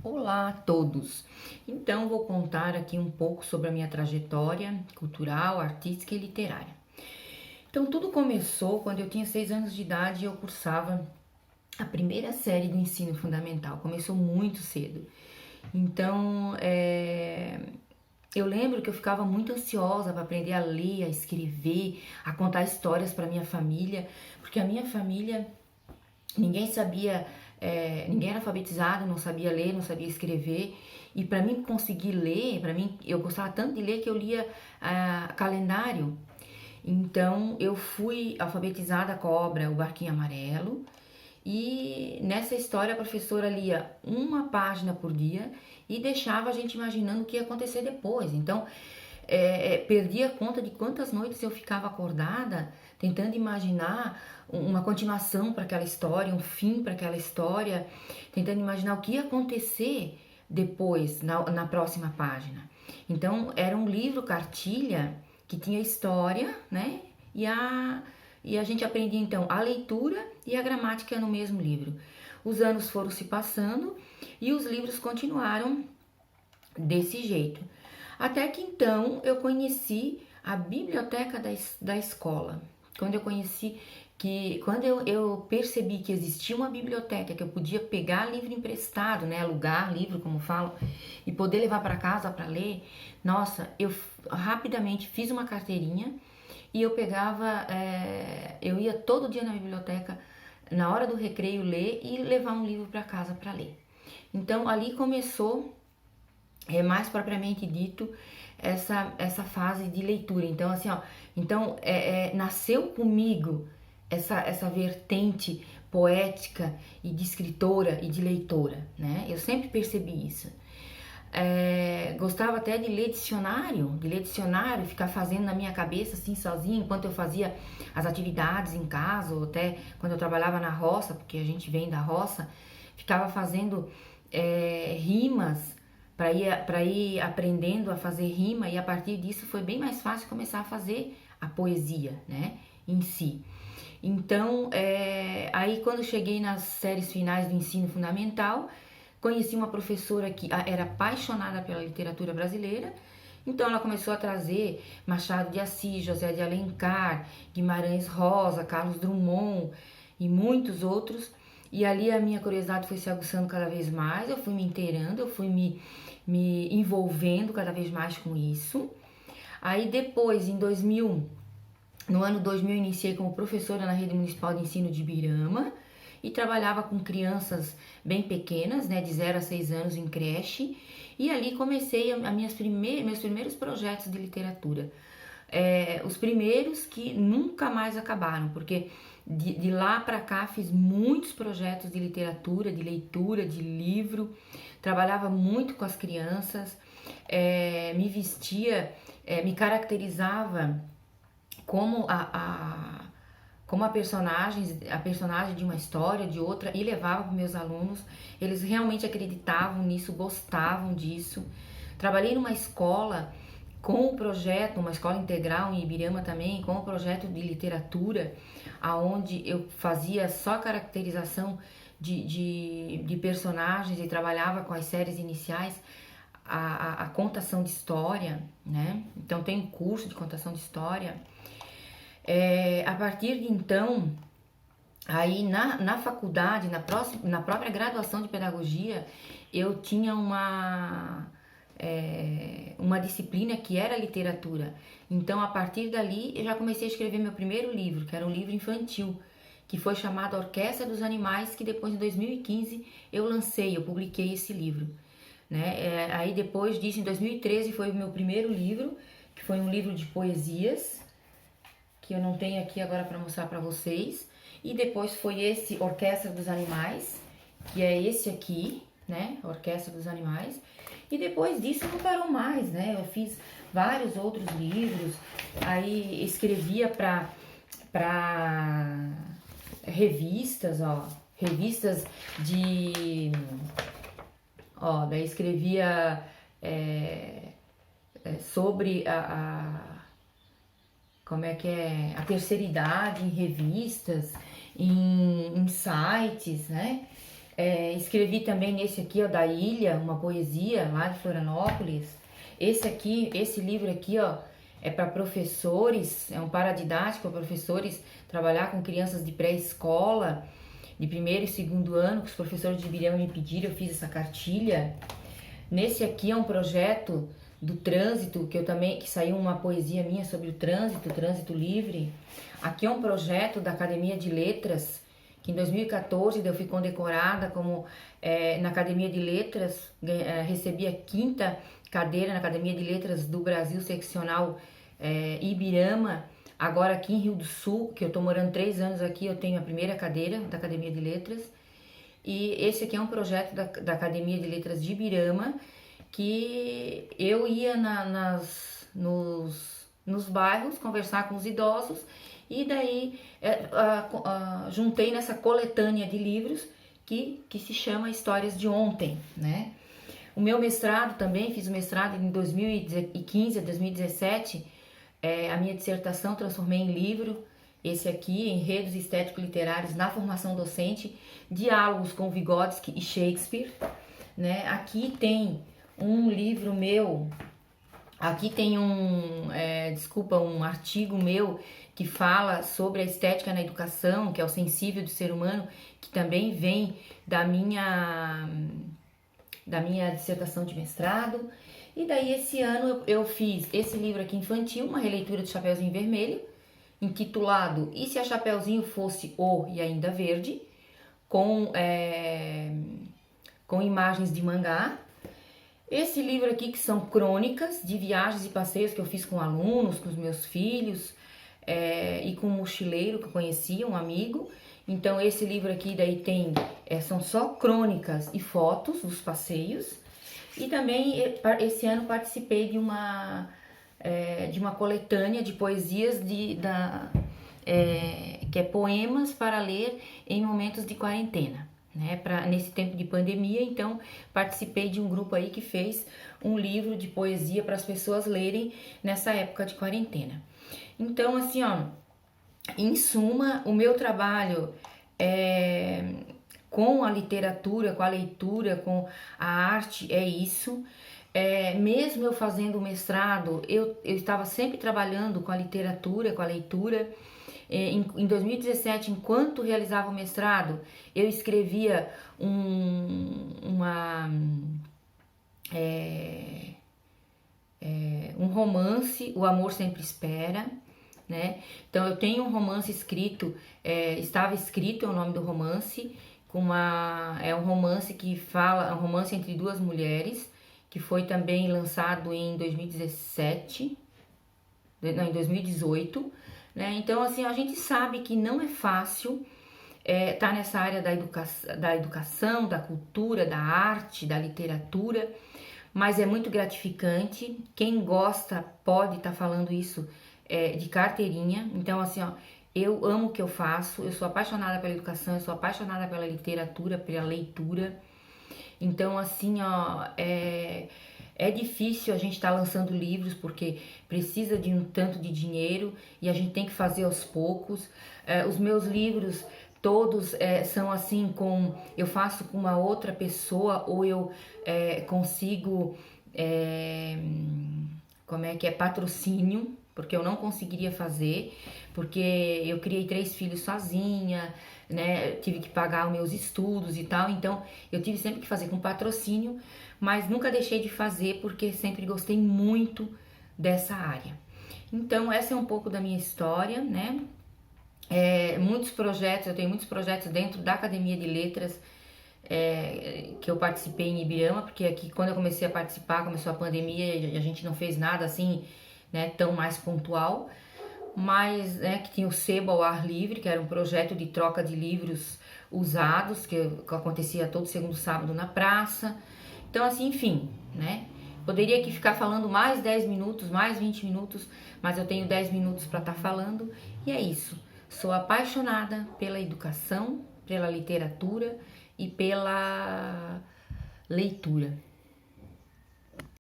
Olá a todos! Então, vou contar aqui um pouco sobre a minha trajetória cultural, artística e literária. Então, tudo começou quando eu tinha 6 anos de idade e eu cursava a primeira série do ensino fundamental. Começou muito cedo. Então, eu lembro que eu ficava muito ansiosa para aprender a ler, a escrever, a contar histórias para minha família, porque a minha família ninguém sabia, ninguém era alfabetizado, não sabia ler, não sabia escrever. E para mim conseguir ler, para mim eu gostava tanto de ler que eu lia calendário. Então eu fui alfabetizada com a obra O Barquinho Amarelo. E nessa história a professora lia uma página por dia e deixava a gente imaginando o que ia acontecer depois. Então perdi a conta de quantas noites eu ficava acordada tentando imaginar uma continuação para aquela história, um fim para aquela história, tentando imaginar o que ia acontecer depois, na próxima página. Então era um livro cartilha que tinha história, né? E a gente aprendia então a leitura e a gramática no mesmo livro. Os anos foram se passando e os livros continuaram desse jeito. Até que então eu conheci a biblioteca da escola. Quando eu percebi que existia uma biblioteca, que eu podia pegar livro emprestado, né, alugar livro, como falam, e poder levar para casa para ler, nossa, eu rapidamente fiz uma carteirinha e eu pegava, eu ia todo dia na biblioteca, na hora do recreio, ler e levar um livro para casa para ler. Então ali começou, mais propriamente dito, essa fase de leitura. Então, assim, ó, nasceu comigo essa vertente poética e de escritora e de leitora, né? Eu sempre percebi isso. Gostava até de ler dicionário, ficar fazendo na minha cabeça assim sozinha, enquanto eu fazia as atividades em casa, ou até quando eu trabalhava na roça, porque a gente vem da roça, ficava fazendo rimas para ir aprendendo a fazer rima, e a partir disso foi bem mais fácil começar a fazer a poesia, né, em si. Então, aí quando cheguei nas séries finais do ensino fundamental, conheci uma professora que era apaixonada pela literatura brasileira. Então ela começou a trazer Machado de Assis, José de Alencar, Guimarães Rosa, Carlos Drummond e muitos outros. E ali a minha curiosidade foi se aguçando cada vez mais, eu fui me inteirando, eu fui me envolvendo cada vez mais com isso. Aí depois, no ano 2000, iniciei como professora na Rede Municipal de Ensino de Ibirama e trabalhava com crianças bem pequenas, né, de 0 a 6 anos em creche. E ali comecei meus primeiros projetos de literatura. Os primeiros que nunca mais acabaram, porque de lá para cá fiz muitos projetos de literatura, de leitura, de livro, trabalhava muito com as crianças, me vestia, me caracterizava como como a personagem de uma história, de outra, e levava para meus alunos. Eles realmente acreditavam nisso, gostavam disso. Trabalhei numa escola com o projeto, uma escola integral em Ibirama também, com o projeto de literatura, aonde eu fazia só caracterização de personagens e trabalhava com as séries iniciais, a contação de história, né? Então tem um curso de contação de história. A partir de então, aí na faculdade, na própria graduação de pedagogia, eu tinha uma disciplina que era literatura. Então, a partir dali, eu já comecei a escrever meu primeiro livro, que era um livro infantil, que foi chamado Orquestra dos Animais, que depois, em 2015, eu publiquei esse livro, né? Aí, depois disso, em 2013, foi o meu primeiro livro, que foi um livro de poesias, que eu não tenho aqui agora para mostrar para vocês. E depois foi esse Orquestra dos Animais, que é esse aqui, né? Orquestra dos Animais. E depois disso não parou mais, né? Eu fiz vários outros livros, aí escrevia para revistas, ó, revistas de, daí escrevia sobre como é que é, a terceira idade em revistas, em sites, né? Escrevi também nesse aqui, ó, da Ilha, uma poesia lá de Florianópolis. Esse livro aqui, ó, é para professores, é um paradidático para professores trabalhar com crianças de pré-escola, de primeiro e segundo ano, que os professores de Ibirama me pediram, eu fiz essa cartilha. Nesse aqui é um projeto do trânsito, que saiu uma poesia minha sobre o trânsito livre. Aqui é um projeto da Academia de Letras, que em 2014 eu fui condecorada como na Academia de Letras, recebi a 5ª cadeira na Academia de Letras do Brasil, seccional Ibirama. Agora aqui em Rio do Sul, que eu tô morando 3 anos aqui, eu tenho a 1ª cadeira da Academia de Letras. E esse aqui é um projeto da Academia de Letras de Ibirama, que eu ia nos bairros conversar com os idosos, e daí juntei nessa coletânea de livros que se chama Histórias de Ontem, né? O meu mestrado também, fiz o mestrado em 2015 a 2017, a minha dissertação transformei em livro, esse aqui, Enredos Estético-Literários na Formação Docente, Diálogos com Vygotsky e Shakespeare, né? Aqui tem um livro meu, aqui tem um artigo meu que fala sobre a estética na educação, que é o sensível do ser humano, que também vem da minha dissertação de mestrado. E daí esse ano eu fiz esse livro aqui infantil, uma releitura de Chapeuzinho Vermelho, intitulado E se a Chapeuzinho fosse o e ainda verde, com imagens de mangá. Esse livro aqui que são crônicas de viagens e passeios que eu fiz com alunos, com os meus filhos, e com um mochileiro que eu conhecia, um amigo. Então esse livro aqui daí são só crônicas e fotos dos passeios. E também esse ano participei de uma coletânea de poesias que é poemas para ler em momentos de quarentena, né? Nesse tempo de pandemia, então participei de um grupo aí que fez um livro de poesia para as pessoas lerem nessa época de quarentena. Então, assim, ó, em suma, o meu trabalho com a literatura, com a leitura, com a arte é isso. Mesmo eu fazendo o mestrado, eu estava sempre trabalhando com a literatura, com a leitura. Em 2017, enquanto realizava o mestrado, eu escrevia um romance, O Amor Sempre Espera, né? Então eu tenho um romance escrito, estava escrito, é o nome do romance, é um romance é um romance entre 2 mulheres, que foi também lançado em 2018, né? Então, assim, a gente sabe que não é fácil tá nessa área da educação, da cultura, da arte, da literatura, mas é muito gratificante. Quem gosta pode estar falando isso de carteirinha. Então, assim, ó, eu amo o que eu faço, eu sou apaixonada pela educação, eu sou apaixonada pela literatura, pela leitura. Então, assim, ó, é difícil a gente estar lançando livros porque precisa de um tanto de dinheiro e a gente tem que fazer aos poucos. Os meus livros todos são assim, eu faço com uma outra pessoa ou eu consigo, patrocínio, porque eu não conseguiria fazer, porque eu criei 3 filhos sozinha, né? Tive que pagar os meus estudos e tal, então eu tive sempre que fazer com patrocínio, mas nunca deixei de fazer porque sempre gostei muito dessa área. Então essa é um pouco da minha história, né? Eu tenho muitos projetos dentro da Academia de Letras, que eu participei em Ibirama, porque aqui quando eu comecei a participar, começou a pandemia e a gente não fez nada assim, né, tão mais pontual, mas que tinha o Sebo ao Ar Livre, que era um projeto de troca de livros usados, que acontecia todo segundo sábado na praça. Então, assim, enfim, né? Poderia aqui ficar falando mais 10 minutos, mais 20 minutos, mas eu tenho 10 minutos para estar falando, e é isso. Sou apaixonada pela educação, pela literatura e pela leitura.